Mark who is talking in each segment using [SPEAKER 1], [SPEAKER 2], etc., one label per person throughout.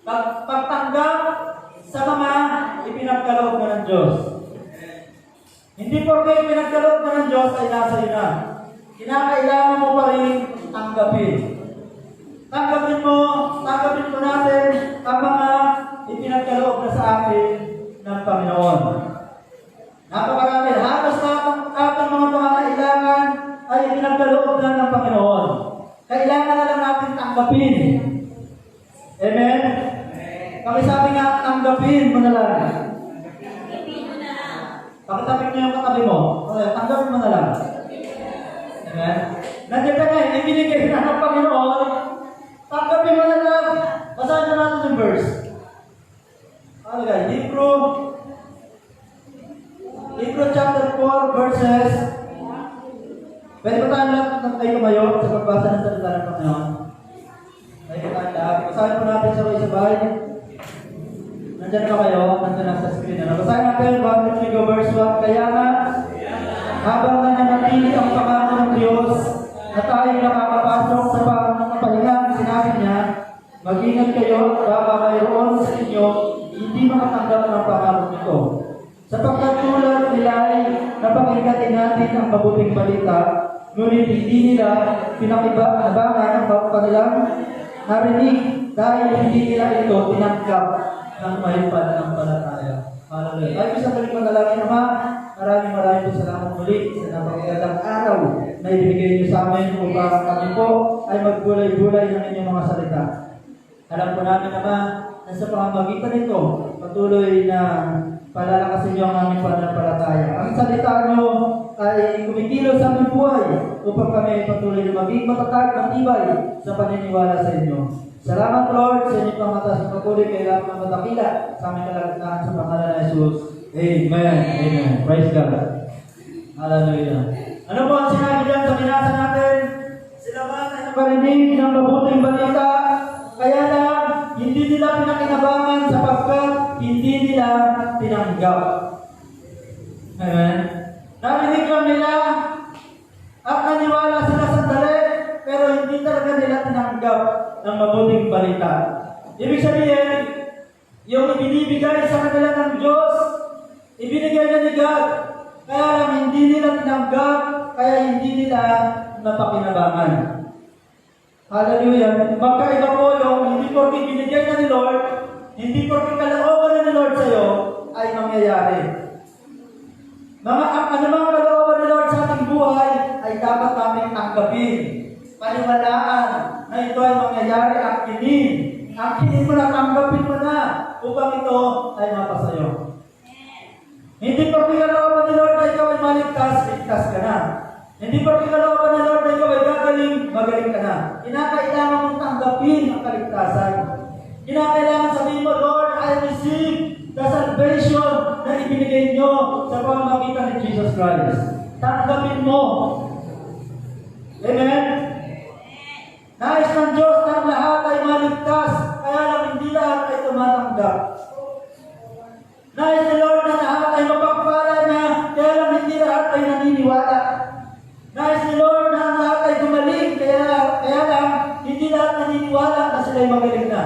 [SPEAKER 1] Pagtanggap sa mga ipinagkaloob na ng Diyos. Hindi porke ipinagkaloob na ng Diyos ay nasa iyo na. Kinakailangan mo pa rin tanggapin. Tanggapin mo natin ang mga ipinagkaloob na sa atin ng Panginoon. Napakarami. Halos ating mga pangangailangan ay ipinagkaloob na ng Panginoon. Kailangan na lang natin tanggapin. Amen? Pakisabi nga, tanggapin mo na lang. Pakitapik niyo yung katabi mo. Tanggapin mo na lang. Amen? Nandiyan ka nga, ibinigay na ng Panginoon. Tanggapin mo na lang. Basahin na natin yung verse. Ano guys? Hebrew chapter 4 verses. Pwede ba tayo lahat tayo kumayo sa pagbasa ng salita ng Panginoon? Tayo ba tayo lahat? Basahin po natin sabay-sabay. Nandiyan na kayo, nandiyan na sa screen. Basahin natin 1-3 verse 1. Kaya nga, habang nananatili ang pangako ng Diyos na tayo nakakapasok sa pahingang sinabi niya, mag-ingat kayo at baka mayroon sa inyo hindi makatanggap ng pangako nito. Sapagkat tulad nila ay napakinggatin natin ang mabuting balita, ngunit hindi nila pinakibangan ang kanilang narinig dahil hindi nila ito tinanggap ng may pananampalataya. Hallelujah. Ay, isang balik manalangin, Ama. Maraming po salamat muli sa napakagandang araw na ibigay niyo sa amin upang kami po ay magbulay-bulay ng inyong mga salita. Alam po namin, Ama, na sa pamamagitan nito, patuloy na palalakasin niyo ang aming pananampalataya. Ang salita niyo ay kumikilos sa aming buhay upang kami patuloy na maging matatag, matibay sa paniniwala sa inyo. Salamat, Lord, sa inyong pamatas ng patuloy kay lahat ng matakila sa aming kalagnahan sa pangalan ng Jesus. Amen. Amen. Praise God. Hallelujah. Ano po ang sinabi dyan sa binasa natin? Sila ba ay nakarinig ng mabuting balita? Kaya lang, hindi nila pinakinabangan sapagkat hindi nila tinanggap. Amen. Narinig lang nila at naniwala sila sandali, pero hindi talaga nila tinanggap ng mabuting balita. Ibig sabihin, yung ibinibigay sa kanila ng Diyos, ibinigay na ni God. Kaya lang hindi nila tinanggap, kaya hindi nila napakinabangan. Hallelujah. Magkaiba po yung hindi porke binigay na ni Lord, hindi porke kalooban na ni Lord sa'yo, ay mangyayari. Anumang kalooban ni Lord sa ating buhay, ay dapat namin tanggapin. Paniwalaan na ito ay mangyayari, akinin. Akinin mo na, tanggapin mo na, upang ito ay mapasayo. Hindi porke kalooban ni Lord na ikaw ay maligtas, ligtas ka na. Hindi porke kalooban ni Lord na ikaw ay gagaling, magaling ka na. Kinakailangan mong tanggapin ang kaligtasan. Kinakailangan sabihin mo, Lord, I receive the salvation na ibinigay nyo sa pamamagitan ni Jesus Christ. Tanggapin mo. Amen? Nais ng Diyos ng lahat ay maligtas, kaya lang hindi lahat ay tumatanggap. Nais ni Lord na lahat ay mapagpala niya, kaya lang hindi lahat ay naniniwala. Nais ni Lord na lahat ay gumaling, kaya lang hindi lahat naniniwala na sila ay magaling na.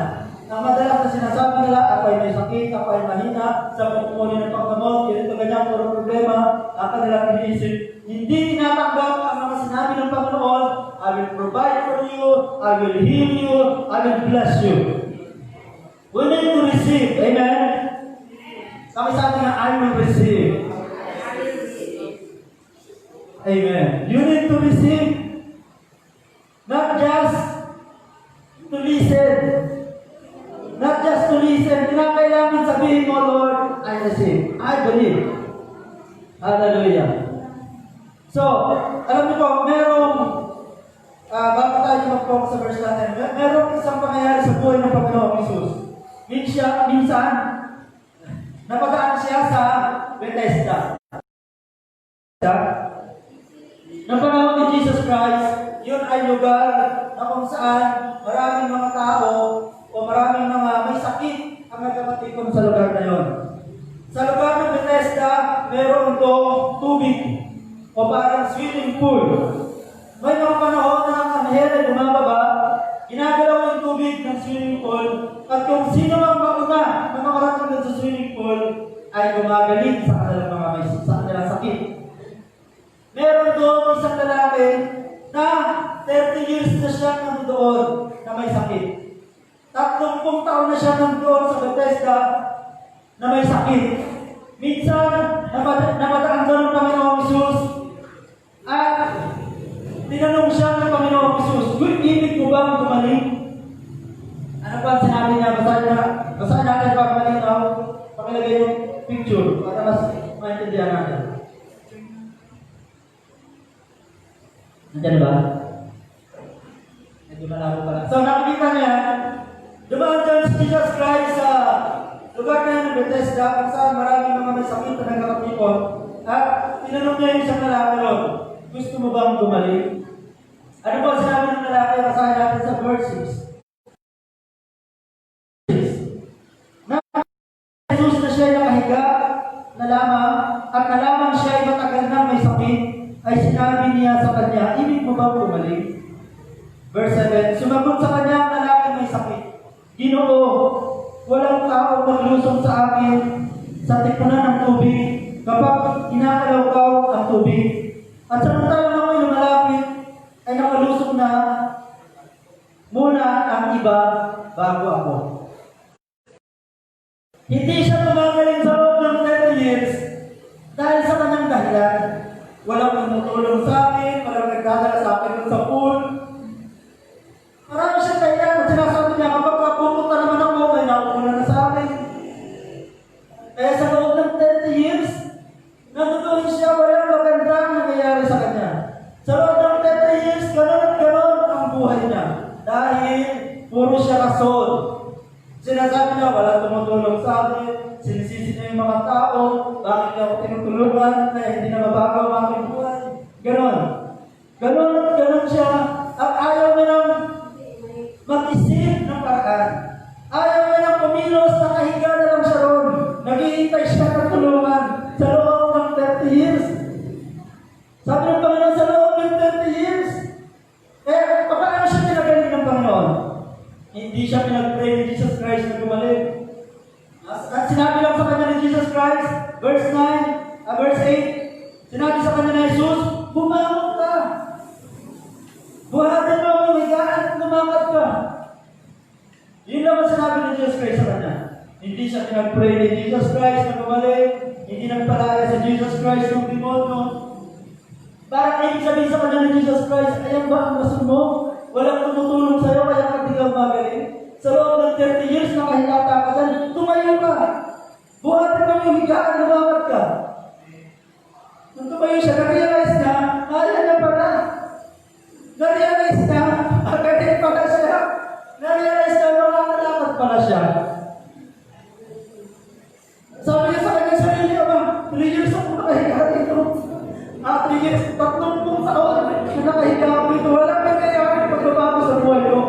[SPEAKER 1] Ang madalas na sinasabi nila, ako ay may sakit, ako ay mahina, sa pagkumuli ng pagkamot, ganito ganyan, puro problema, ang kanilang iniisip. Hindi tinatanggap ang mga sinabi ng Panginoon, I will provide for you, I will heal you, I will bless you. We need to receive. Amen? Kami sabi nga, I will receive. Amen. You need to receive. Not just to listen. Not just to listen. Kinakailangan sabihin mo, Lord, I receive. I believe. Hallelujah. So, alam niyo po, merong, bago tayo mag-focus sa verse natin, merong isang pangyayari sa buhay ng Panginoong Jesus. Minsan, napagaan siya sa Bethesda. Nang panahon ni Jesus Christ, yun ay lugar na kung saan maraming mga tao o maraming mga may sakit ang nagkakatikon sa lugar na yun. Sa lugar ng Bethesda, meron itong tubig o parang swimming pool. May mga panahon na ang anghel ay bumababa, ginagalaw yung tubig ng swimming pool pool, at kung sino mang mauna na makarating dun sa swimming pool, ay gumagaling sa kanilang sakit. Meron doon isang lalaki na 30 years na siya nandoon na may sakit. 30 taon na siya nandoon sa Bethesda na may sakit. Minsan, namadaan doon ng Panginoong Isus at tinanong siya ng Panginoong Isus, ibig mo bang gumaling? Ano pa ang sinabi niya? Basahin natin pa malinaw. Pakilagay yung picture para mas maintindihan natin. Nandiyan ba? Medyo malabo pala. So nakikita niya, dumaan dyan si Jesus Christ sa lugar na ng Bethesda kung saan maraming mga may sakit na nagkakapipon. At tinanong niya yung isang lalaki ron, gusto mo bang gumaling? Ano ba sinabi ng lalaki? Basahin natin sa verse 6. Jesus na siya ay nakahiga na lamang at nalamang siya ay matagal na may sakit, ay sinabi niya sa kanya, ibig mo bang gumaling? Verse 7, sumagot sa kanya ang lalaki may sakit, Ginoo, walang tao maglusong sa akin sa tipunan ng tubig kapag inakalawkaw ang tubig. At samantalang ako'y lumalapit, ay nakalusong na muna ang iba bago ako. Hindi siya tumagaling sa loob ng 30 years dahil sa kanyang dahilan. Walang tumutulong sa akin, walang nagdadala sa akin sa pool. Marami siyang dahilan at sinasabi niya, kapag pupunta naman ako, may nakukuha na sa akin. Kaya sa loob ng 30 years, natutuloy siya, walang magandang nangyayari sa kanya. Sa loob ng 30 years, gano'n at gano'n ang buhay niya. Dahil puro siya rason. Sinasabi niya, wala tumutulong sa akin, sinisisi niya yung mga tao, bakit niya ako tinutulungan, kaya hindi na mabago ang aking buhay. Ganon. Ganon at ganon siya. At ayaw niya nang mag-isip ng paraan. Ayaw niya nang pumilos, nakahiga na lang siya ron. Naghihintay siya ng tulungan sa loob ng 30 years. Sabi ng Panginoon, sa loob ng 30 years, paano siya pinagaling ng Panginoon? Hindi siya pinag-pray ni Jesus Christ na gumaling. At sinabi lang sa kanya ni Jesus Christ, verse 8, sinabi sa kanya ni Jesus, bumangon ka. Buhatin mo ang higaan at lumakad ka. Yun lang ang sinabi ni Jesus Christ sa kanya. Hindi siya pinag-pray ni Jesus Christ na gumaling. Hindi nagpalaya sa Jesus Christ ng demonyo. Parang ibig sabihin sa kanya ni Jesus Christ, ayan ba ang rason mo? Walang tumutulong sa'yo, kaya ka di ka magaling. Sa loob ng 30 years, nakahilata ka dyan, tumayo ka. Buhatin mo yung higaan, lumakad ka. Nung tumayo siya, na-realize niya, kaya niya pala. Na-realize niya, agaling pala siya. Na-realize niya, makakalakad pala siya. Sabi niya sa kanya sarili, 3 years ako nakahiga dito. 3 years, 30 taon, nakahiga ako dito. Walang nangyayari pagbabago sa buhay ko.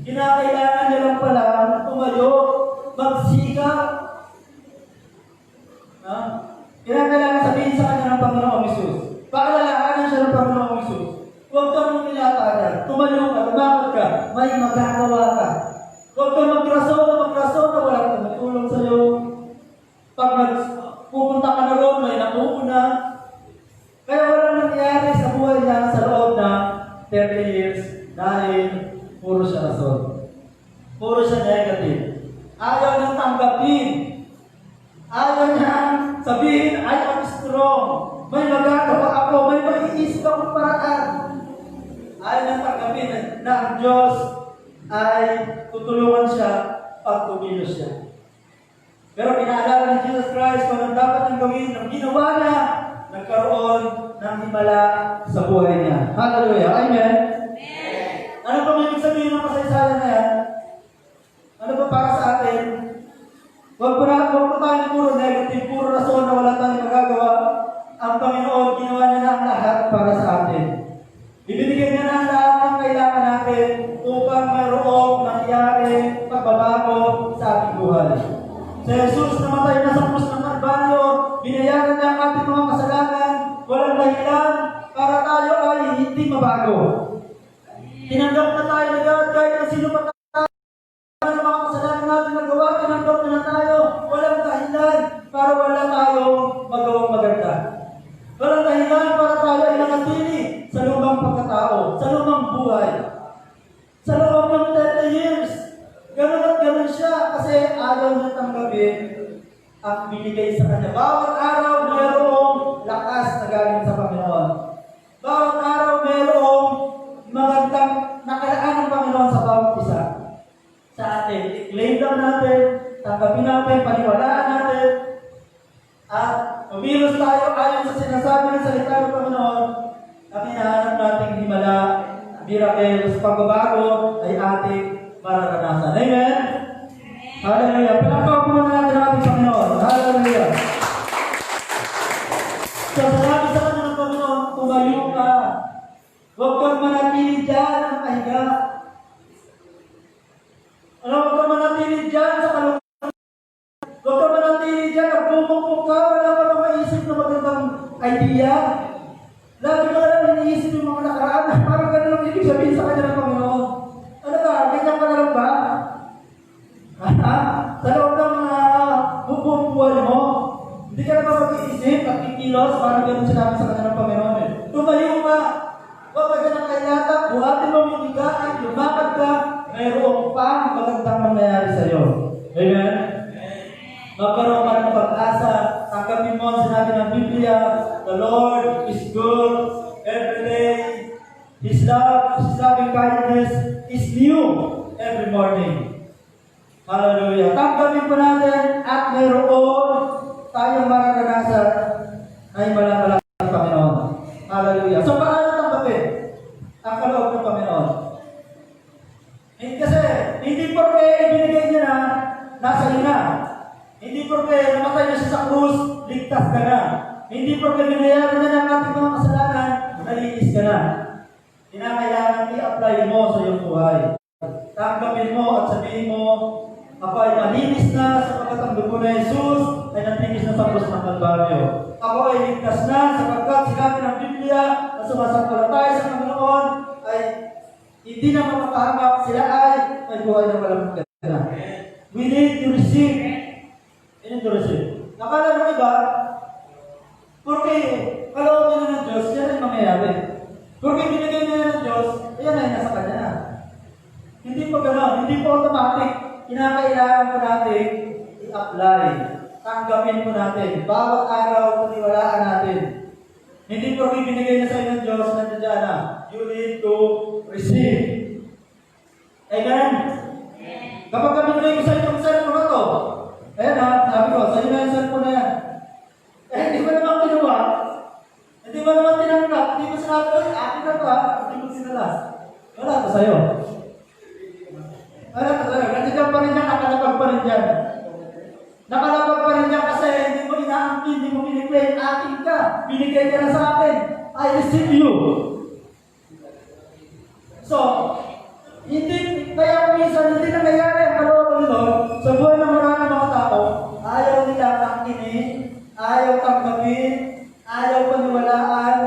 [SPEAKER 1] Kinakailangan niya lang pala tumayo, magsikap. Kinakailangan sabihin sa kanya ng Panginoong Isus. Paalalahanan siya ng Panginoong Isus. Huwag kang lumilatagan. Tumayo ka, lumakad ka, may magagawa ka. Huwag kang magrason na walang tumutulong sa'yo. Pag pupunta ka na roon, may nakuuna. Kaya walang nangyari sa buhay niya sa loob ng 30 years dahil puro siya rason. Puro siya negative. Ayaw niyang tanggapin. Ayaw niyang sabihin, I am strong. May magagawa ako, may maiisip akong paraan. Ayaw niyang tanggapin na ang Diyos ay tutulungan siya pag tumilos siya. Pero pinaalala ni Jesus Christ kung anong dapat niyang gawin, ang ginawa niya, nagkaroon ng himala sa buhay niya. Hallelujah. Amen? Amen. Ano ba may ibig sabihin ng kasaysayan na yan? Ano ba para sa atin? Huwag po tayo puro negative, puro rason na wala tayong magagawa. Ang Panginoon, ginawa niya na ang lahat para sa atin. Ibinigay niya na ang lahat ng kailangan natin upang mayroong nangyari pagbabago sa ating buhay. Si Jesus namatay na sa krus ng Kalbaryo, binayaran niya ang ating mga kasalanan, walang dahilan para tayo ay hindi mabago. Tinanggap na tayo na God kahit na sino pa nagawa, tinanggap na tayo. Walang dahilan para wala tayong magawang maganda. Walang dahilan para tayo ay nakatili sa lumang pagkatao, sa lumang buhay. Sa loob ng 30 years, ganun at ganun siya kasi ayaw niya tanggapin ang binigay sa kanya. Bawat araw mayroong lakas na galing sa Panginoon. Bawat araw mayroong magandang nakalaan ng Panginoon sa bawat isa. Sa atin, i-claim lang natin, tanggapin natin, paniwalaan natin, at umilos tayo ayon sa sinasabi ng salita ng Panginoon at hinahanap nating himala, miracles, pagbabago ay ating mararanasan. Amen? Hallelujah. Palakpakan muna natin ang ating Panginoon. Hallelujah. So, sabi sa kanya ng Panginoon, tumayo ka. Huwag kang manatili dyan ang kahiga. Huwag kang manatili dyan sa kalungkutan. Huwag kang manatili dyan, nagbumukpok ka, wala ka na maisip na magandang idea. Lagi ka lang iniisip yung mga nakaraan. Parang ganun ang ibig sabihin sa kanya ng Panginoon. Ano ba? Ganyan ka na lang ba? Sa loob ng buong buhay mo, hindi ka na ba mag-iisip at kikilos? Parang ganun sinabi sa kanya ng Panginoon. Tumayo ka. Huwag ka dyan ang kailata. Buhatin mo yung higaan, lumakad ka. Mayroong pa magandang mangyayari sa iyo. Amen? Magkaroon ka ng pag-asa. Tanggapin mo ang sinabi ng Biblia. The Lord is good every day. His love, His loving kindness is new every morning. Hallelujah. Tanggapin po natin at mayroon tayong mararanasan ay malalaman ng Panginoon. Hallelujah. So, paano tanggapin ang kaloob ng Panginoon? Kasi, hindi porke ibinigay niya na, nasa iyo na. Hindi porke namatay na siya sa krus, ligtas ka na. Hindi porke binayaran na ng ating mga kasalanan, nalinis ka na. Kinakailangan i-apply mo sa iyong buhay. Tanggapin mo at sabihin mo, ako ay malinis na sapagkat ang dugo na Jesus ay natinis na sa krus ng Kalbaryo. Ako ay ligtas na sapagkat sinabi ng Biblia na sumasampalataya sa Panginoon ay hindi na mapapahamak, sila ay may buhay na walang maganda. We need to receive. We need to receive. Nakala ng iba, porque kalooban na ng Diyos, yan ay mangyayari. Porque binigay na ng Diyos, yan ay nasa Kanya na. Hindi po gano'n, hindi po automatic. Kinakailangan po natin i-apply. Tanggapin po natin. Bawat araw, paniwalaan natin. Hindi po binigay na sa inyo ng Diyos na dyan na. You need to receive. Amen? Kapag binigay ko sa inyo ang cellphone na to, ayan ha, sabi ko, sa inyo na yung cellphone na yan. Eh, hindi ba naman kinuha? Hindi ba naman tinanggap? Hindi ba sinabi, ay, akin na to ha? Hindi mo sinalas. Wala to sa'yo. Wala to sa'yo. Nandiyan pa rin yan, nakalapag pa rin dyan. Nakalapag pa rin dyan kasi hindi mo inaangkin, hindi mo piniklaim, akin ka. Binigay ka na sa akin. I receive you. So, hindi, kaya minsan hindi nangyayari ang kalooban ni Lord sa buhay ng maraming mga tao. Ayaw nila tangkinin, ayaw tanggapin, ayaw paniwalaan.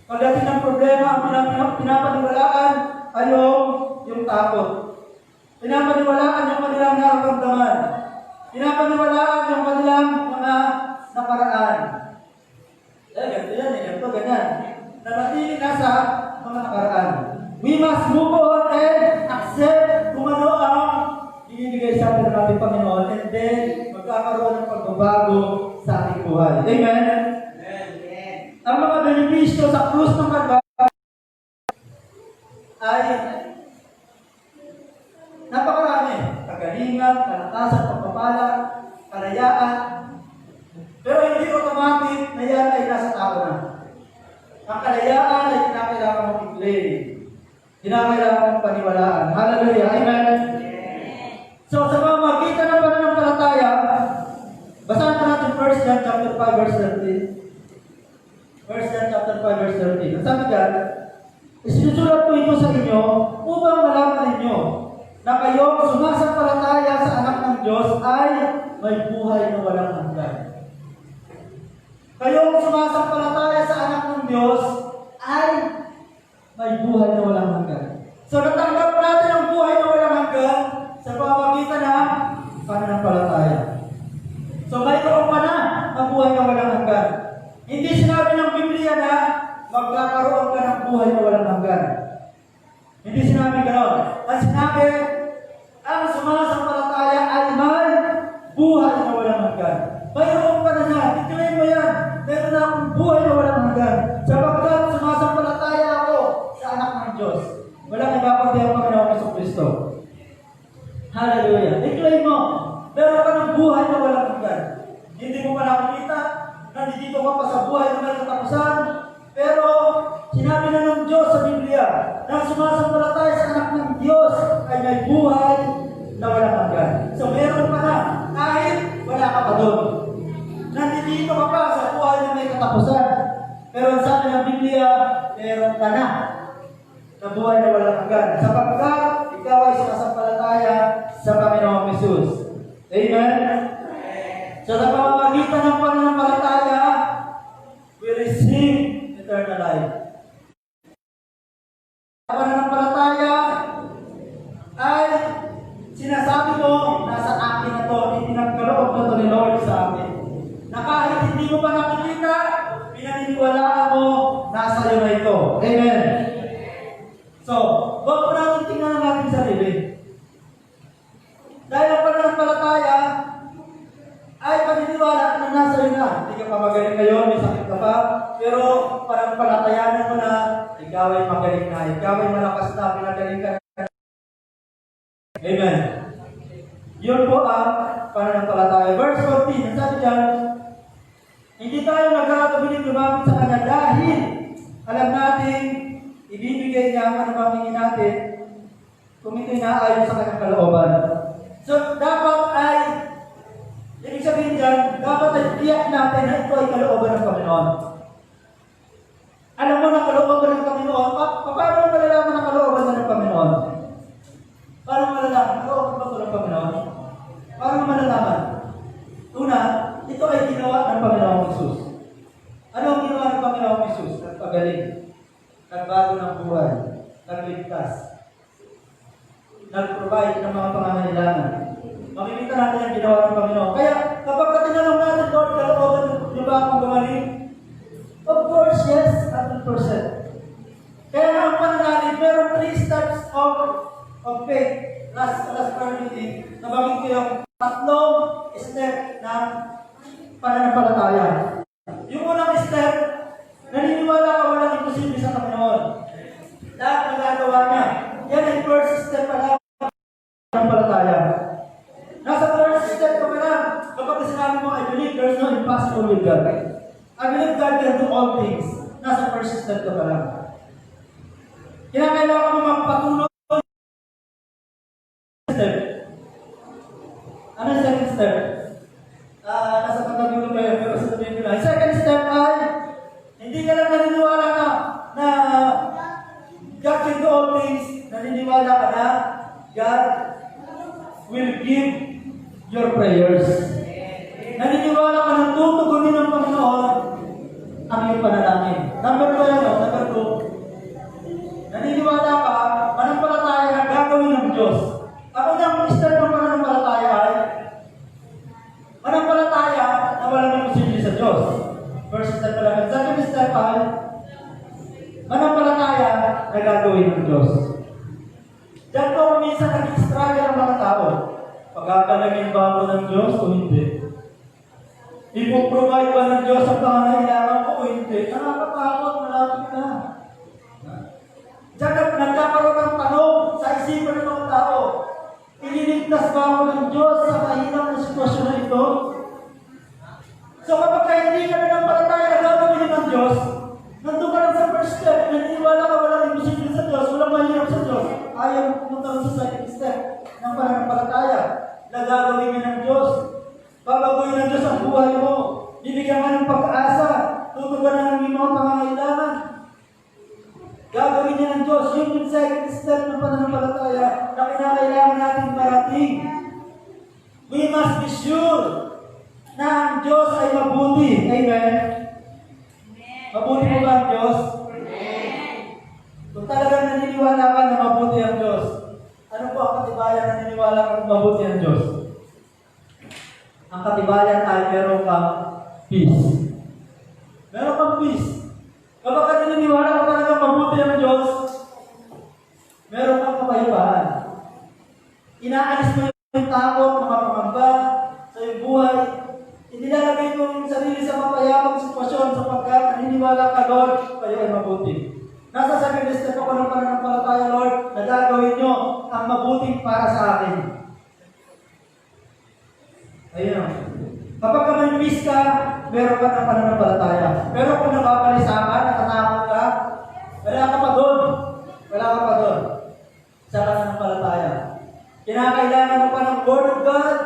[SPEAKER 1] Pagdating ng problema, ang pinapaniwalaan ay yung takot. Pinapaniwalaan yung kanilang nararamdaman. Pinapaniwalaan yung kanilang mga nakaraan. Ganito yan, ganito, ganyan. Nanatili na sa mga nakaraan. We must move on and accept kung ano ang ibibigay sa atin ng ating Panginoon and then magkakaroon ng pagbabago sa ating buhay. Amen? Amen. Ang mga benepisyo sa krus ng Kalbaryo ay napakarami. Kagalingan, kalakasan, pagpapala, kalayaan. Pero hindi automatic na yan ay nasa tao na. Ang kalayaan ay kinakailangan mong i-claim. Kinakailangan mong paniwalaan. Hallelujah. Amen. So, sa mga makita ng pananampalataya, basahan na natin 1 John chapter 5 verse 13. 1 John chapter 5 verse 13. Ang sabi dyan, isinusulat ko ito sa inyo upang malaman ninyo na kayong sumasampalataya sa anak ng Diyos ay may buhay na walang hanggan. Kayong sumasampalataya sa anak ng Diyos ay may buhay na walang hanggan. So natanggap natin ang buhay na walang hanggan sa pamamagitan ng pananampalataya. So mayroon pa na ang buhay na walang hanggan. Hindi sinabi ng Biblia na magkakaroon ka ng buhay na walang hanggan. Hindi sinabi gano'n. Ang sinabi, ang sumasampalataya ay may buhay na walang hanggan. Mayroon pa na niya. Ituloy mo yan. Meron na akong buhay na walang hanggan. Sapagkat sumasampalataya ako sa anak ng Diyos. Walang iba kundi ang Panginoong Jesucristo. Hallelujah. Ituloy mo. Meron ka ng buhay na walang hanggan. Hindi mo pa nakikita. Nandito ka pa sa buhay na may katapusan. Pero sinabi na ng Diyos sa Biblia na sumasampalataya sa anak ng Diyos ay may buhay na walang hanggan. So meron pa na kahit wala ka pa doon. Nandito ka pa sa buhay na may katapusan. Pero ang sabi ng Biblia, meron ka na buhay na walang hanggan. Sapagkat ikaw ay sumasampalataya sa Panginoong Hesus. Amen? So sa pamamagitan ng pananampalataya, we receive eternal life. Ang pananampalataya ay sinasabi mo, nasa akin na to, itinagkaloob na to ni Lord sa akin. Na kahit hindi mo pa nakikita, pinaniniwalaan mo, nasa iyo na ito. Amen? So, huwag po natin tingnan ang ating sarili. Dahil ang pananampalataya ay paniniwala na nasa iyo na. Hindi ka pa magaling ngayon, may sakit ka pa, pero pananampalatayanan mo na, ikaw ay magaling na, ikaw ay malakas na, pinagaling ka na. Amen. Yun po ang pananampalataya. Verse 14, ang sabi dyan, hindi tayo nagkakabiling lumapit sa Kanya dahil alam natin ibibigay niya ang anumang natin kung ito'y naayon sa Kanyang kalooban. So, dapat ay, ibig sabihin dyan, dapat ay tiyak natin na ito ay kalooban ng Panginoon. Alam mo na kalooban ng Panginoon, paano mo malalaman ang kalooban ng Panginoon? Paano mo malalaman? Kalooban ba ito ng Panginoon? Paano mo malalaman? Una, ito ay ginawa ng Panginoong Hesus. Ano ang ginawa ng Panginoong Hesus? Nagpagaling, nagbago ng buhay, nagligtas, nag-provide ng mga pangangailangan. Makikita natin ang ginawa ng Panginoon. Kaya, kapag katinanong natin, Lord, kalooban niyo ba akong gumaling? Of course, yes, 100%. Kaya ang pananalig, meron 3 steps of faith. Last prayer meeting, nabagin ko yung 3 step ng pananampalataya. Yung unang step, naniniwala ka walang imposible sa Panginoon. Lahat magagawa niya. Yan ay first step pa lang ng pananampalataya. Nasa first step ka pa lang, kapag sinabi mo, I believe there's no impossible with God. I believe God can do all things. Nasa first step ka pa lang. Kinakailangan mo magpatuloy. Step. Ano yung second step? Nasa pagkagulo kayo, pero sasabihin ko lang. Second step ay, hindi ka lang naniniwala na God can do all things. Naniniwala ka na God will give your prayers. Naniniwala ka na tutugunin ng Panginoon ang iyong panalangin. Number 2 yan, number 2. Naniniwala ka, manampalataya na gagawin ng Diyos. Ako na step ng pananampalataya ay manampalataya na walang imposible sa Diyos. First step pa lang. Second step ay manampalataya na gagawin ng Diyos. Diyan po minsan nag-struggle ang mga tao. Pagkakalagin ba ako ng Diyos o hindi? Ipoprovide ba ng Diyos ang pangangailangan ko o hindi? Nakakatakot, malapit na. Diyan nagkakaroon ng tanong sa isipan ng mga tao. Ililigtas ba ako ng Diyos sa mahirap na sitwasyon na ito? So kapag hindi ka nanampalataya na gagawin ng Diyos, nandun ka lang sa first step, naniniwala ka walang imposible sa Diyos, walang mahirap sa Diyos, ayaw pumunta sa second step ng pananampalataya na gagawin niya ng Diyos. Babaguhin ng Diyos ang buhay mo. Bibigyan ka ng pag-asa. Tutugan na ng mga pangangailangan. Gagawin niya ng Diyos. Yun yung second step ng pananampalataya na kinakailangan natin parating. We must be sure na ang Diyos ay mabuti. Amen? Mabuti mo ba ang Diyos? Amen. Kung talagang naniniwala ka na mabuti ang Diyos, ano po ang katibayan na naniniwala ka na mabuti ang Diyos? ang katibayan ay meron kang peace. Meron kang peace. Kapag ka naniniwala ka talagang mabuti ang Diyos, meron kang kapayapaan. Inaalis mo yung takot, mga pangamba sa iyong buhay. Inilalagay mo yung sarili sa mapayapang sitwasyon sapagkat naniniwala ka, Lord, kayo ay mabuti. Nasa second step ako ng pananampalataya, Lord, na gagawin nyo ang mabuting para sa akin. Ayun. Kapag ka may peace ka, meron ka ng pananampalataya. Pero kung nababalisa ka, natatakot ka, wala ka pa doon. Wala ka pa doon. Sa pananampalataya. Kinakailangan mo pa ng Word of God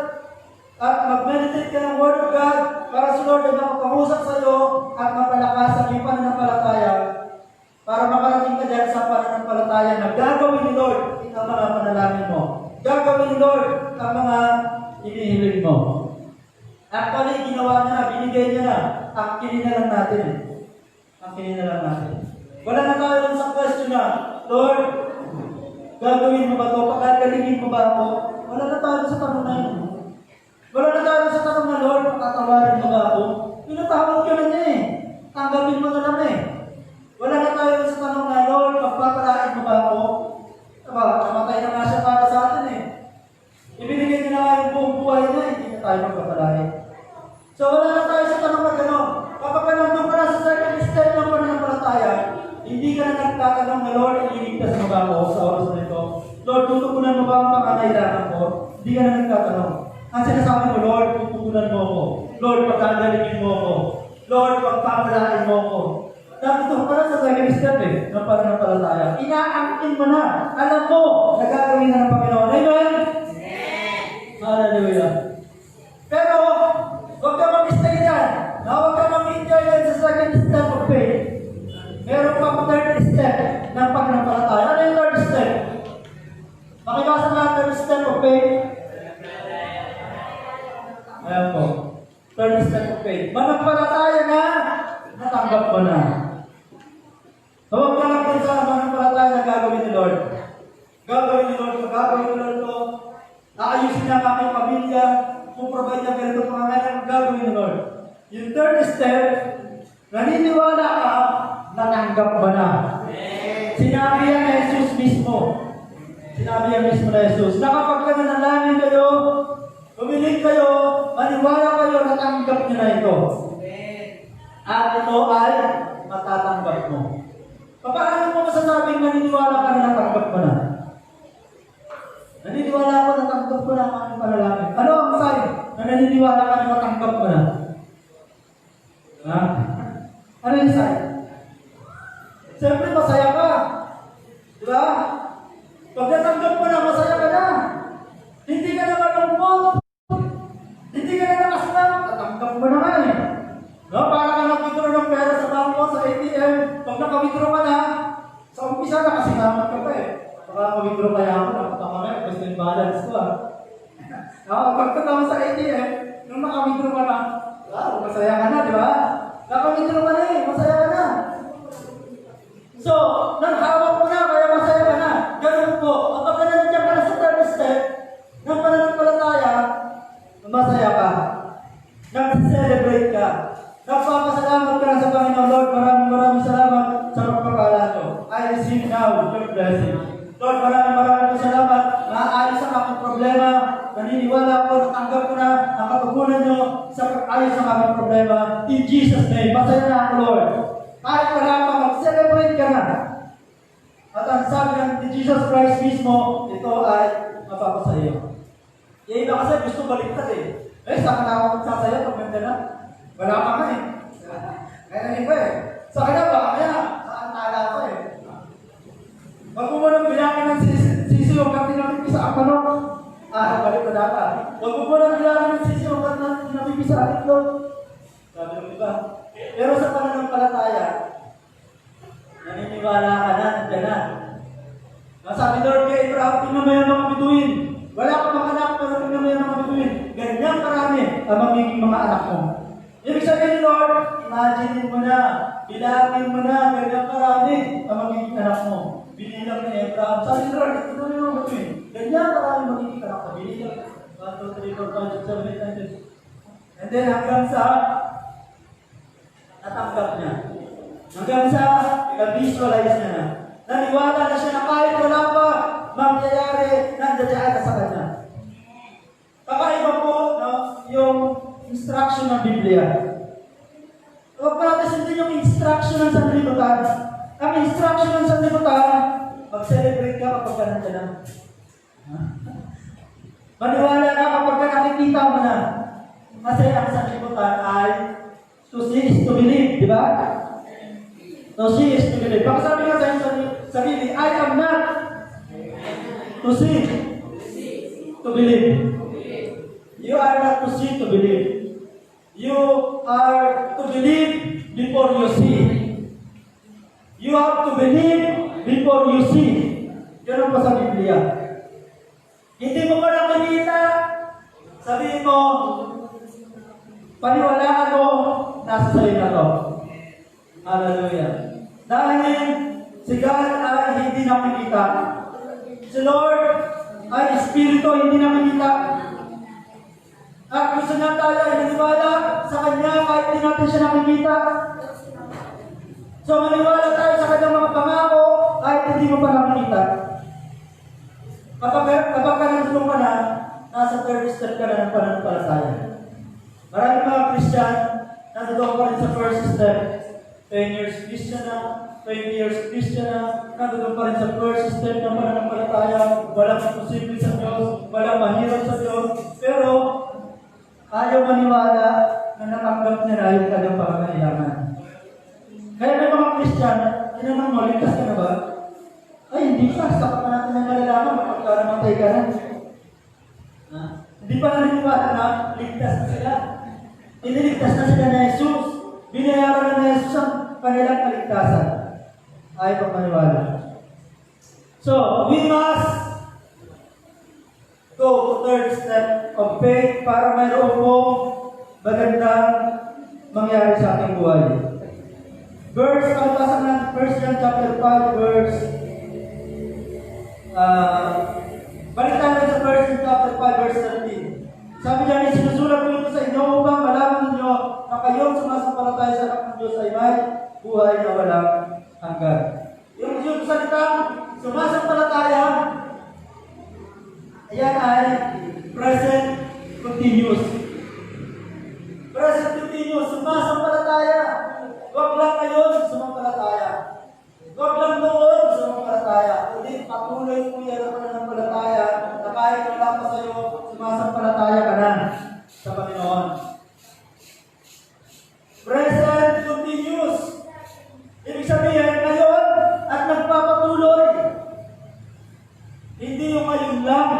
[SPEAKER 1] at mag-meditate ka ng Word of God para si Lord ay makapangusap sa iyo at mapalakas ang iyong pananampalataya para makarating ka dyan sa pananampalataya na gagawin ni Lord ang mga panalangin mo. Gagawin ni Lord ang mga inihiling mo. Actually, ginawa niya na, binigay niya na. Akinin na lang natin. Akinin na lang natin. Wala na tayo lang sa question na, Lord, gagawin mo ba ito? Pagkagalingin mo ba ako? Wala na tayo sa tanong na yun. Wala na tayo sa tanong na, Lord, patatawarin mo ba ako? Pinatawag ka na niya eh. Tanggapin mo na lang eh. Wala na tayo sa tanong na, Lord, magpapalain mo ba ako? Diba, namatay na nga siya para sa atin eh. Ibinigay niya na nga yung buong buhay niya, hindi na tayo magpapalain. So wala na tayo sa tanong na gano'n. Kapag ka nandun ka na sa second step ng pananampalataya, hindi ka na nagtatanong na, Lord, iligtas mo ba ako sa oras na ito? Lord, tutugunan mo ba ang pangangailangan ko? Hindi ka na nagtatanong. Ang sinasabi mo, Lord, tutugunan mo ako. Lord, pagkagalingin mo ako. Lord, pagpapalain mo ako. Nandito ka na sa second step ng pananampalataya. Inaangkin mo na. Alam mo, nagagawin na ng Panginoon. Amen? Hallelujah. Pero, huwag ka mag-stay dyan. Huwag ka mag-enjoy dyan sa second step of faith. Meron pa third step ng pananampalataya. Ano yung third step? Makibasa na third step of faith. Ayan po. Third step of faith. Manampalataya na, natanggap mo na. So, huwag ka lang din sa manampalataya na gagawin ni Lord. Gagawin ni Lord to. Aayusin niya ang aking pamilya, puprovide niya ganito pangangailangan, gagawin ni Lord. Yung third step, naniniwala ka, natanggap mo na. Sinabi yan na Jesus mismo. Sinabi yan mismo na Jesus. Na kapag ka nanalangin kayo, umiling kayo, maniwala kayo, natanggap niyo na ito. At ito ay matatanggap mo. Paano mo masasabing naniniwala ka na natanggap mo na? Naniniwala ako, natanggap ko na ang aking panalangin. Ano ang sign na naniniwala ka na natanggap mo na? Ha? Ano yung sign? Siyempre, masaya ka. Di ba? Pag natanggap mo na, masaya ka na. Hindi ka na malungkot. Hindi ka na nakasama. Natanggap mo na nga eh. No? Para ka nag-withdraw ng pera sa bangko, sa ATM. Pag naka-withdraw ka na, sa umpisa nakasinamat ka pa eh. Baka naka-withdraw kaya ako, nakapamamaya, gusto yung balance ko ah. Pagkatama sa ATM, nung naka-withdraw ka na, wow, masaya ka na, di ba? Naka-withdraw ka na eh, masaya ka na. So, naghawak mo na, kaya masaya ka na. Ganun po, kapag nandiyan ka na sa third step, ng pananampalataya, masaya ka. Nag-celebrate ka. Nagpapasalamat ka na sa Panginoon. Lord, maraming salamat sa pagpapala nyo. I receive now your blessing. Lord, maraming salamat. Naayos ang aking problema. Naniniwala ko, natanggap ko na ang katugunan nyo sa pag-ayos ang aking problema. In Jesus' name, masaya na ako, Lord. Kahit wala pa, mag-celebrate ka na. At ang sabi ng Jesus Christ mismo, ito ay mapapasayo. Yung iba kasi gusto baliktad eh. Saan na ako magsasaya pag ganda na? Wala pa nga eh. Kaya nang iba eh. Sa kanya ba? Kaya, saan tala ko eh. Wag mo nang bilangin ng sisi yung katinapipisa ang manok. Balik ko data. Wag mo nang bilangin ng sisi yung katinapipisa ang itlog. Sabi ng iba. Pero sa pananampalataya, naniniwala ka na, nandiyan na. Nasabi Lord kay Abraham, tingnan mo yung mga bituin. Wala ka mga anak, pero tingnan mo yung mga bituin. Ganyan karami ang magiging mga anak mo. Ibig sabihin, Lord, imagine mo na, bilangin mo na, ganyan karami ang magiging anak mo. Binilang ni Abraham. Sabi ni Lord, tingnan mo yung mga bituin. Ganyan karami magiging anak mo. Binilang. 1, 2, 3, 4, 5, 6, 7, 8, 9, 10. And then hanggang sa natanggap niya. Hanggang sa na-visualize niya na. Naniwala na siya na kahit wala pa mangyayari, nandiyan ka sa kanya. Kakaiba po, no, yung instruction ng Biblia. Huwag pa natin sundin yung instruction ng sanlibutan. Ang instruction ng sanlibutan, mag-celebrate ka kapag ka nandiyan na. Maniwala ka kapag ka nakikita mo na. Kasi ang sanlibutan ay to see is to believe, di ba? To see is to believe. Baka sabi nga sa sarili, I am not to see, to believe. You are not to see, to believe. You are to believe before you see. You have to believe before you see. Ganun pa sa Biblia. Hindi mo pa nakikita, sabihin mo, paniwalaan mo, nasa sa'yo na to. Hallelujah. Dahil si God ay hindi nakikita. Si Lord ay Espiritu, hindi nakikita. At gusto niya tayo ay naniwala sa Kanya kahit hindi natin siya nakikita. So maniwala tayo sa Kanyang mga pangako kahit hindi mo pa nakikita. Kapag ka nandun ka na, nasa third step ka na ng pananampalataya. Maraming mga Christian, nandun pa rin sa first step. 10 years Christian na, 20 years Christian na, nandun pa rin sa first step ng pananampalataya. Walang imposible sa Diyos, walang mahirap sa Diyos. Pero, ayaw maniwala na natanggap niya na yung kanyang pangangailangan. Kaya may mga Christian, tinanong mo, ligtas ka na ba? Ay, hindi pa. Saka pa natin ang malalaman kapag namatay ka na. Hindi pa naniniwala na ligtas na sila. Iniligtas na sila na Jesus. Binayaran na ni Jesus ang kanilang kaligtasan. Ayaw pa maniwala. So, we must go to third step of faith para mayroon po magandang mangyari sa ating buhay. Verse, ang basa ng 1 John chapter 5, verse balik tayo sa 1 John chapter 5, verse 13. Sabi niya, sinusulat ko ito sa inyo upang malaman ninyo na kayong sumasampalataya sa anak ng Diyos ay may buhay na walang hanggan. Yung salitang sumasampalataya, ayan ay present continuous. Present continuous, sumasampalataya. Huwag lang ngayon, sumasampalataya. Huwag lang noon, sumasampalataya. Kundi patuloy mo yan ang pananampalataya na kahit wala pa sa'yo, sumasampalataya ka na sa Panginoon. Present continuous. Ibig sabihin, ngayon at nagpapatuloy. Hindi yung ngayon lang.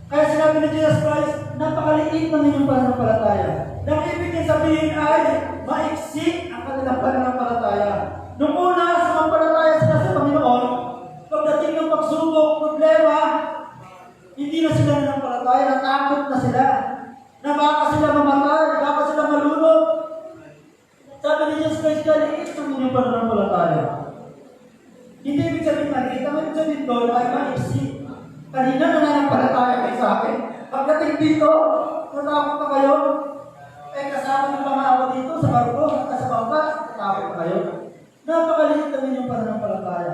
[SPEAKER 1] Kaya sinabi ni Jesus Christ, napakaliit ng inyong pananampalataya. Nang ibig sabihin ay maiksi ang kanilang pananampalataya. Nung una, sumampalataya sila sa Panginoon, pagdating ng pagsubok, problema, hindi na sila nanampalataya, natakot na sila. Na baka sila mamatay, baka sila malunod. Sabi ni Jesus Christ, kaliit ng inyong pananampalataya. Hindi ibig sabihin maliit, ang ibig sabihin doon ay maiksi. Kanina nananampalataya kayo sa akin. Pagdating dito, natakot na kayo. Kasama ng mga ako dito sa barko, sa bangka, natakot na kayo. Napakaliit na inyong pananampalataya.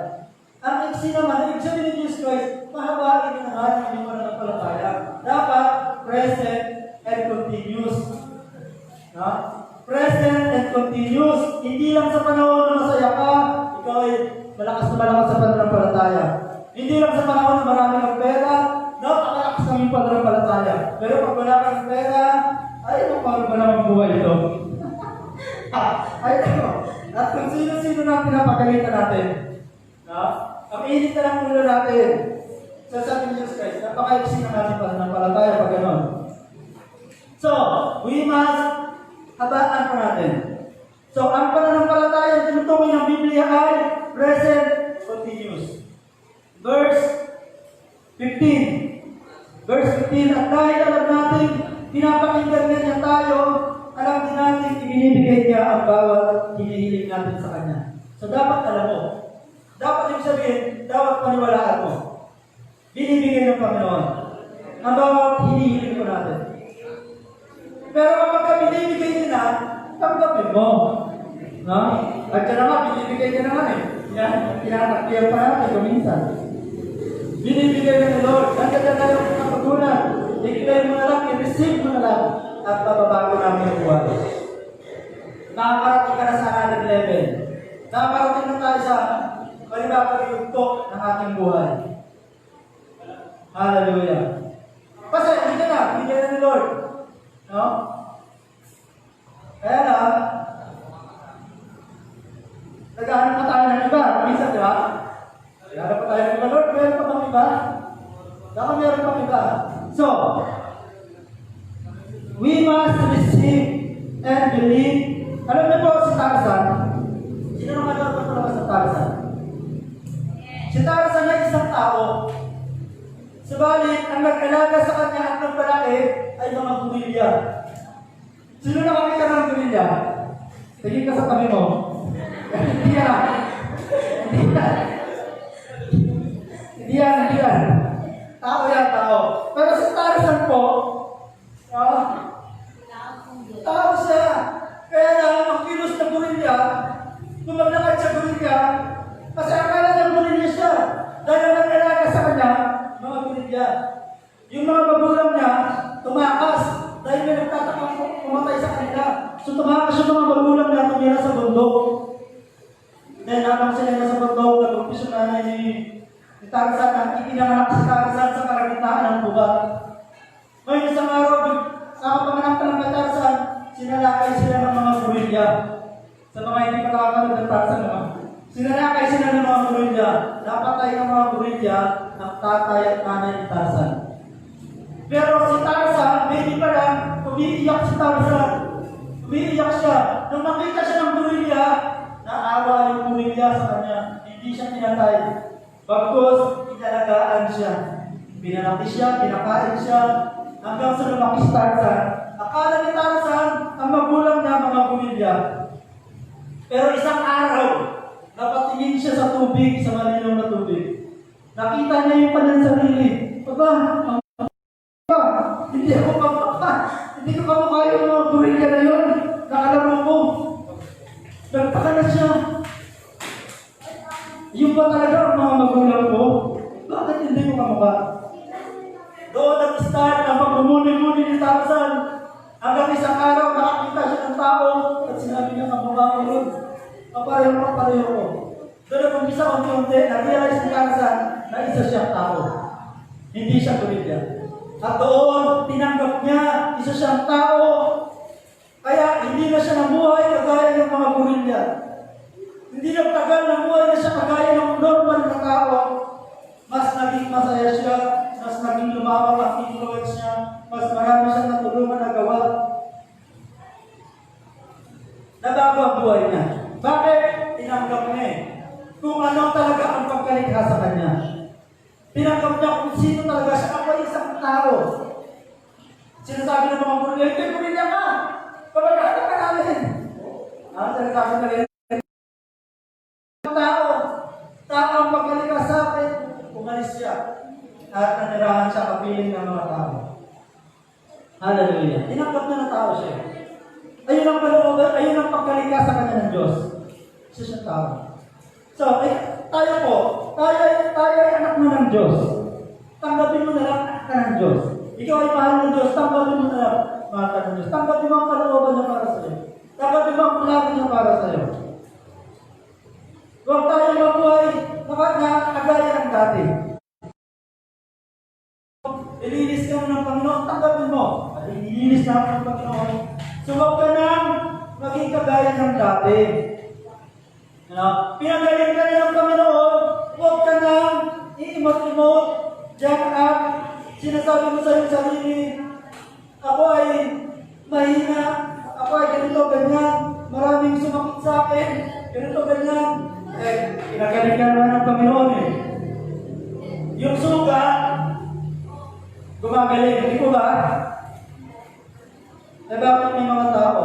[SPEAKER 1] Ang iksi naman, ibig sabihin ni Jesus Christ, mahabain na nga ang inyong pananampalataya. Dapat present and continuous. No? Present and continuous. Hindi lang sa panahon na masaya ka, ikaw ay malakas na malakas sa pananampalataya. Hindi lang sa panahon na marami kang pera, napakalakas ng iyong pananampalataya. Pero pag wala kang pera, ay, paano ba naman buhay ito? Ay, ito. At kung sino-sino na pinapagalitan natin, no? Ang init na lang ulo natin. Sasabi ni Jesus Christ, napaka-iksi na natin pananampalataya pag gano'n. So, we must habaan pa natin. So, ang pananampalataya, tinutukoy ng Biblia ay present continuous. Verse 15. Verse 15, at dahil alam natin, pinapakinggan niya tayo, alam din natin, ibinibigay niya ang bawat hinihiling natin sa Kanya. So, dapat alam mo. Dapat ibig sabihin, dapat paniwalaan mo. Binibigay ng Panginoon ang bawat hinihiling ko natin. Pero kapag mo. No? At siya naman, binibigay ka naman eh. Tinatakbihan pa natin kuminsan. Binibigay ka ni Lord. Nandiyan na tayo kapagunan. I-claim mo na lang, i-receive mo na lang. At pababago namin yung buhay. Nakakarating ka na sa another level. Nakakarating na tayo sa malibabang yugtok ng ating buhay. Hallelujah. Kasi hindi na, bigyan na ni Lord. No? Kaya na, nag-aanap pa tayo ng iba. Minsan, di ba? Nag-aanap pa tayo ng iba. Lord, meron pa bang iba? Baka meron pang iba. So, we must receive and believe. Alam niyo po si Tarzan? Sino naman daw ito naman sa Tarzan? Si Tarzan ay isang tao. Subalit, ang nag-alaga sa kanya at nagpalaki ay mga gurilya. Sino nakakita ng gurilya? Tingin ka sa tabi mo. Hindi yan. Hindi yan. Tao yan, tao. Pero si Tarzan po, tao siya. Kaya lang, ang kilos na gurilya, lumaglakad sa gurilya, kasi akala niya gurilya siya. Dahil ang nag-alaga sa kanya, mga gurilya. Yung mga magulang niya, tumakas. Dahil may nagtatakang pumatay sa kanila. So tumakas yung mga magulang niya, tumira sa bundok. Dahil habang sila nasa bundok, nag-umpis yung nanay ni Tarzan, ang ipinanganak si Tarzan sa kalagitnaan ng bugat. Ngayon isang araw, sa kapanganak pa ng Tarzan, sinalakay sila ng mga gurilya. Sa mga hindi makakanood ng Tarzan naman. Sinalakay sila ng mga gurilya. Napatay ng mga gurilya ang tatay at nanay ni Tarzan. Pero si Tarzan, baby pa lang, umiiyak si Tarzan. Umiiyak siya. Nung nakita siya ng gurilya, naawa yung gurilya sa kanya. Hindi siya pinatay. Bagkus, inalagaan siya. Pinalaki siya, pinakain siya, hanggang sa lumaki si Tarzan. Akala ni Tarzan, ang magulang niya mga gurilya. Pero isang araw, napatingin siya sa tubig, sa malinaw na tubig. Nakita niya yung kanyang sarili. Hindi ako kamukha. Hindi ko kamukha yung mga gurilya na yun. Nakalaro ko. Nagtaka na siya. Yung ba talaga ang mga magulang ko? Bakit hindi ko kamukha? Doon nag-start ang pag-umuni-muni ni Tarzan. Hanggang isang araw, nakakita siya ng tao at sinabi niya kamukha ko yun. Papareho ko. Doon nag-umpisa unti-unti, nag-realize ni Tarzan na isa siyang tao. Hindi siya gurilya. At doon, tinanggap niya, isa siyang tao. Kaya hindi na siya namuhay kagaya ng mga gurilya. Hindi na tagal namuhay na siya kagaya ng normal na tao. Mas naging masaya siya, mas naging lumawak ang influence niya, mas marami siyang natulungan na gawa. Nabago ang buhay niya. Bakit? Tinanggap niya eh. Kung ano talaga ang pagkalikha sa kanya. Tinanggap niya kung sino talaga siya. Ako ay isang tao. Sinasabi ng mga gurilya, ito yung gurilya ka. Pagkakata ka namin. Sinasabi na rin. Tao ang pagkalikha sa akin. Umalis siya. At nanirahan siya kapiling ng mga tao. Hallelujah. Tinanggap na ng tao siya. Ayun ang palooban, ayun ang pagkalikha sa kanya ng Diyos. Isa siyang tao. So, tayo po, tayo ay anak mo ng Diyos. Tanggapin mo na lang anak ka ng Diyos. Ikaw ay mahal ng Diyos, tanggapin mo na lang mahal ka ng Diyos. Tanggapin mo ang kalooban niya para sa iyo. Tanggapin mo ang plano niya para sa iyo. Huwag tayo mabuhay na kagaya ng dati. Ilinis ka mo ng Panginoon, tanggapin mo. At ilinis na ako ng Panginoon. So huwag ka nang maging kagaya ng dati. Pinagaling ka na ng Panginoon, huwag ka nang i-imot-imot. Diyan at sinasabi mo sa iyong sarili, ako ay mahina, ako ay ganito, ganyan, maraming sumakit sa akin, ganito, ganyan. Pinagaling ka na ng Panginoon eh. Yung suga, gumagaling, hindi ko ba? Bakit may mga tao?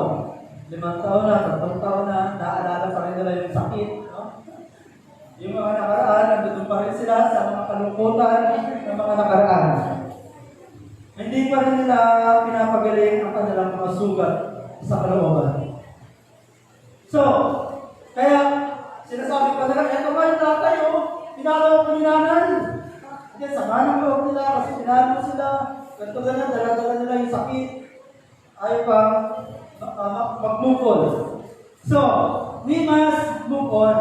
[SPEAKER 1] 5 taon na, 3 taon na, naalala pa rin nila yung sakit. No? Yung mga nakaraan, nandun pa rin sila sa mga kalungkutan ng mga nakaraan. Hindi pa rin nila pinapagaling ang kanilang mga sugat sa kalooban. So, kaya sinasabi pa nila, eto nga yung tatay, pinalaw ko ni nanay. Kasi sama ng loob nila, kasi pinalaw sila, ganito ganyan, dala-dala nila yung sakit. Ayaw pa mag-move on. So, we must move on.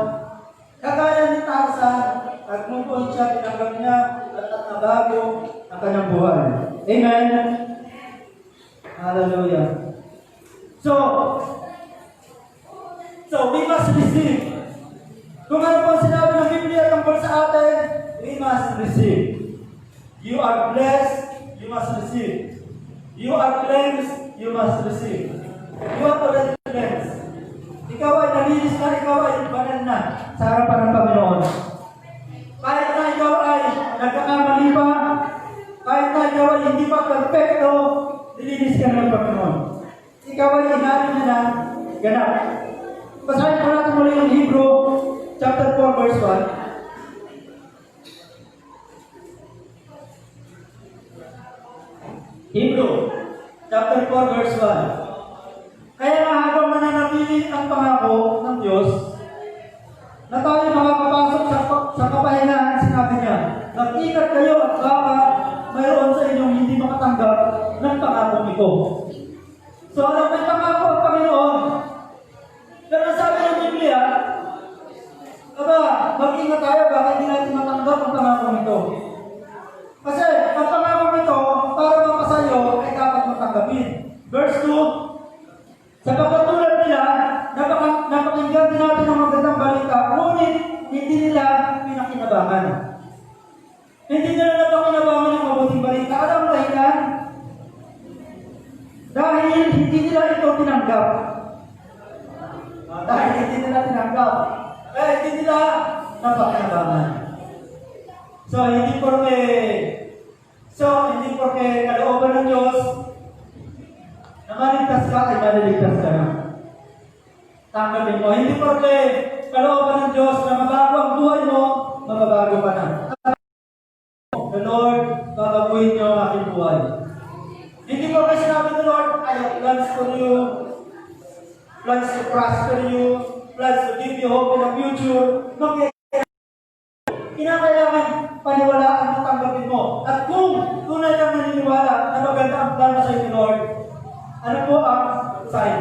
[SPEAKER 1] Kagaya ni Tarzan, nag-move on siya, tinanggap niya, at nabago ang kanyang buhay. Amen? Hallelujah. So we must receive. Kung ano po sinabi ng Biblia tungkol sa atin, we must receive. You are blessed, you must receive. You are cleansed, you must receive. You are already cleansed. Ikaw ay nalinis na, ikaw ay banal na sa harapan ng Panginoon. Kahit na ikaw ay nagkakamali pa, kahit na ikaw ay hindi pa perfecto, nilinis ka ng Panginoon. Ikaw ay inamin niya na ganap. Basahin po natin muli yung Hebrew chapter 4 verse 1. Hebrew chapter 4 verse 1. Kaya nga habang mananatili ang pangako ng Diyos, na tayo makakapasok sa kapahingahan, sinabi niya, mag-ingat kayo at baka mayroon sa inyong hindi makatanggap ng pangako ito. So, may pangako ang Panginoon. Pero sabi ng Biblia, mag-ingat tayo, baka hindi natin matanggap ang pangako nito. Kasi, ang pangako nito, para mapasayo, ay dapat matanggapin. Verse 2, sa pagkatulad nila, napakinggan din natin ang magandang balita, ngunit hindi nila pinakinabangan. Hindi nila napakinabangan ang mabuting balita. Ano ang dahilan? Dahil hindi nila ito tinanggap. Dahil hindi nila tinanggap. Kaya hindi nila napakinabangan. So, hindi porke kalooban ng Diyos na maligtas ka ay maliligtas ka na. Tanggapin mo. Hindi porke kalooban ng Diyos na mabago ang buhay mo, mababago ka na. The Lord, babaguhin niyo ang aking buhay. Hindi porke sinabi ng Lord, I have plans for you, plans to prosper you, plans to give you hope in the future. Kinakailangan paniwalaan mo, tanggapin mo. At kung tunay kang naniniwala na maganda ang plano sa iyo, Lord, ano po ang sign?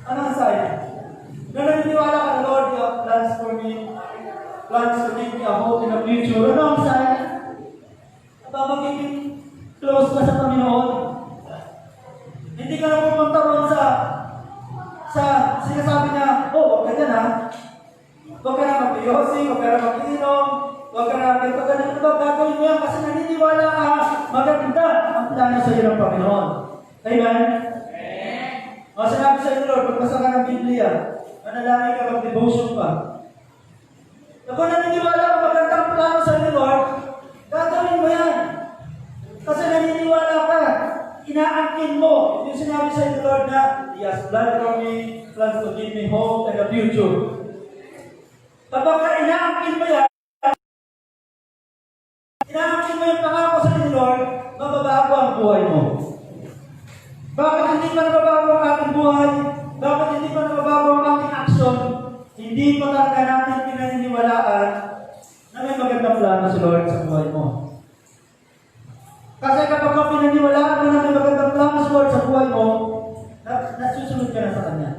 [SPEAKER 1] Ano ang sign? Na naniniwala ka, Lord, you have plans for me, plans to give me a hope in the future. Ano ang sign? Magiging close ka sa Panginoon. Hindi ka na pupunta ron sa sinasabi niya, huwag ka dyan ha. Huwag ka na mag-iosing, huwag ka na mag-inom, huwag ka na ganito-ganito. Gagawin mo yan kasi naniniwala ka, maganda ang plano sa iyo ng Panginoon. Amen? O sinabi sa iyo, Lord, pagbasa ka ng Biblia, manalangin ka, mag-devotion pa. Kung naniniwala ka maganda ang plano sa iyo, Lord, gagawin mo yan. Kasi naniniwala ka, inaangkin mo yung sinabi sa iyo, Lord, na He has planned for me, plans to give me hope and a future. Kapag ka inaangkin mo yan, inaangkin mo yung pangako sa iyo, Lord, mababago ang buhay mo. Bakit hindi pa nababago ang ating buhay? Bakit hindi pa nababago ang ating action? Hindi pa talaga natin pinaniniwalaan na may magandang plano si Lord sa buhay mo. Kasi kapag pinaniwalaan mo na may magandang plano si Lord sa buhay mo, nasusunod ka na sa Kanya.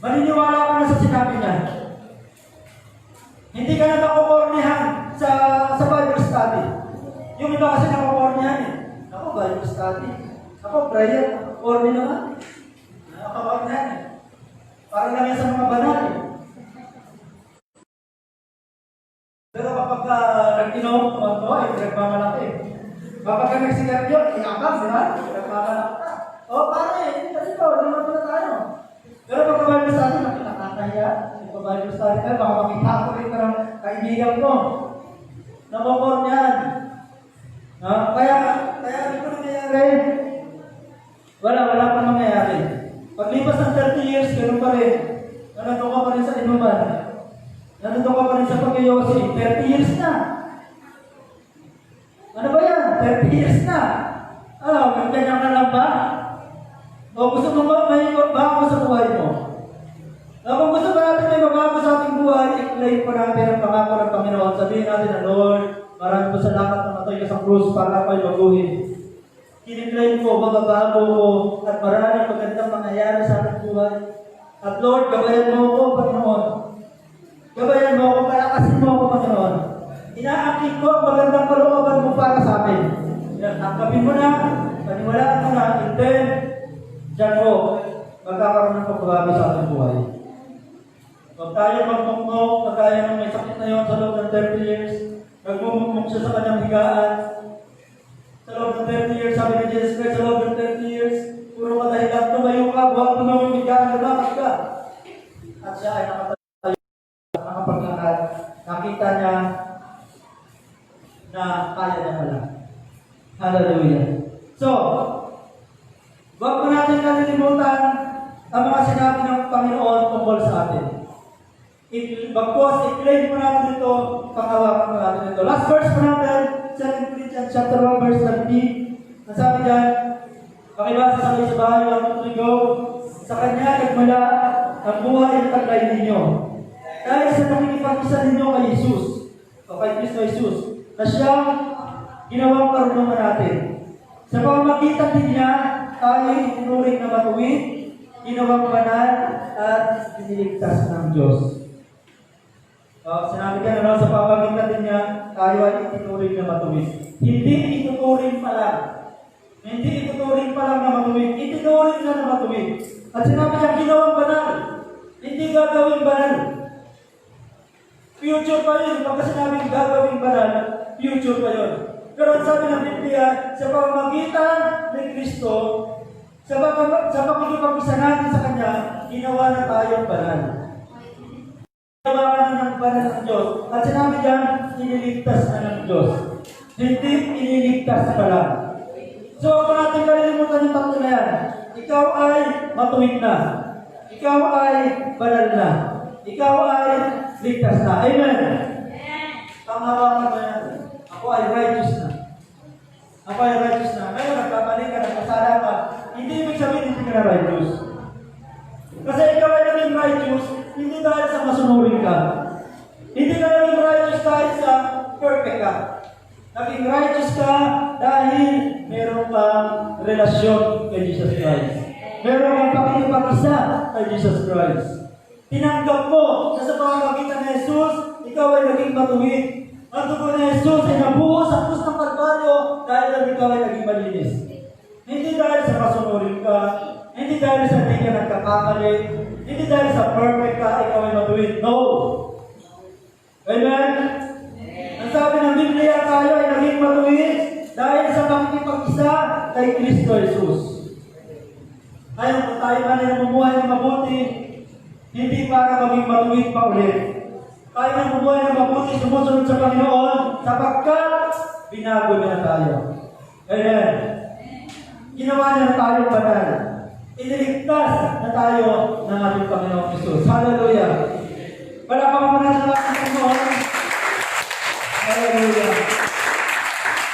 [SPEAKER 1] Maniniwala ka na sa sinabi niya. Hindi ka na nakukornihan sa Bible study. Yung iba kasi nakukornihan eh. Ako, Bible study. Ako, prayer. Corny naman. Nakakornihan eh. Para lang yan sa mga banal eh. Pero kapag nag-inom, tumantuwa, nagmamalaki. Kapag nagsigarilyo, iakam, di ba? Nagmamalaki ka. O, pare, hindi ka dito, naman na tayo. Pero pag Bible study, nakakaya. Pag Bible study tayo, baka makita ako rin ka ng kaibigan ko. Namokor niyan. Kaya ano po nangyayari? Wala pa nangyayari. Paglipas ng 30 years, ganun pa rin. Nandun ka pa rin sa inuman. Nandun ka pa rin sa pag-iossi. 30 years na. Ano ba yan? 30 years na. Ganyan ka lang ba? O gusto mo ba may bago sa buhay mo? Kung gusto ba natin may mabago sa ating buhay, i-claim pa natin ang pangako ng Panginoon. Sabihin natin na, Lord, maraming po salamat na matay ka sa krus para ako'y baguhin. Kiniklaim ko, mababago ko, at maraming magandang mangyayari sa ating buhay. At Lord, gabayan mo ako, Panginoon. Gabayan mo ako, palakasin mo ako, Panginoon. Inaakit ko ang magandang kalooban mo para sa amin. Tanggapin mo na, paniwalaan mo na, and then, diyan po, magkakaroon ng pagbabago sa ating buhay. Huwag tayo magmukmok, magkaya ng may sakit na yun sa loob ng 30 years, nagmumukmok siya sa kanyang higaan. Sa loob ng 30 years, sabi ni Jesus Christ, sa loob ng 30 years, puro kadahilan, tumayo ka, huwag tumawag higaan, lumakas ka. At siya ay nakapaglakad. Nakita niya na kaya niya pala. Hallelujah. So, huwag mo natin kalilimutan ang mga sinabi ng Panginoon tungkol sa atin. Bagkos, i-claim mo natin ito, panghawakan mo natin ito. Last verse po natin, 2 Corinthians chapter 1, verse 17. Nasabi dyan, pakibasa sa may sabahay ng go, sa Kanya nagmula ang buhay at taglay ninyo. Dahil sa nakikipag-isa ninyo kay Jesus, o kay Kristo Jesus, na siyang ginawang karunungan natin. Sa pamamagitan din niya, tayo itinuring na matuwid, ginawang banal, at iniligtas ng Diyos. Sinabi ka na sa pamamagitan din niya, tayo ay itinuring na matuwid. Hindi ituturing pa lang. Hindi ituturing pa lang na matuwid. Itinuring na matuwid. At sinabi niya, ginawang banal. Hindi gagawing banal. Future pa yun. Pagka sinabing gagawing banal, future pa yun. Pero sabi ng Biblia, sa pamamagitan ni Kristo, sa pagkikipag-isa natin sa Kanya, ginawa na tayong banal. Ginawa na ng banal ng Diyos. At sinabi dyan, iniligtas na ng Diyos. Hindi iniligtas pa lang. So, kung natin kalilimutan yung tatlo na yan, ikaw ay matuwid na. Ikaw ay banal na. Ikaw ay ligtas na. Amen? Panghawakan mo yan. Ako ay righteous na. Ako ay righteous na. Ngayon, nagkabalik ka, nagkasala ka. Hindi ibig sabihin, hindi ka na righteous. Kasi ikaw ay naging righteous, hindi dahil sa masunurin ka. Hindi ka naging righteous dahil sa perfect ka. Naging righteous ka dahil meron kang relasyon kay Jesus Christ. Meron kang pakikipag-isa kay Jesus Christ. Tinanggap mo na sa pamamagitan ni Jesus, ikaw ay naging matuwid. Ang dugo ni Jesus ay nabuo sa krus ng Kalbaryo dahil ikaw ay naging malinis. Hindi dahil sa masunurin ka, hindi dahil sa hindi ka nagkakamali, hindi dahil sa perfect ka, ikaw ay matuwid. No! Amen? Ang sabi ng Biblia, tayo ay naging matuwid dahil sa pakikipag-isa kay Kristo Jesus. Ngayon, kung tayo man ay namumuhay ng mabuti, hindi para maging matuwid pa ulit. Tayo nang bumuhay ng mabuti, sumusunod sa Panginoon, sapagkat binago niya tayo. Amen. Ginawa niya na tayo banal. Iniligtas na tayo ng ating Panginoon Jesus. Hallelujah. Wala pa naman ang ating Panginoon. Hallelujah.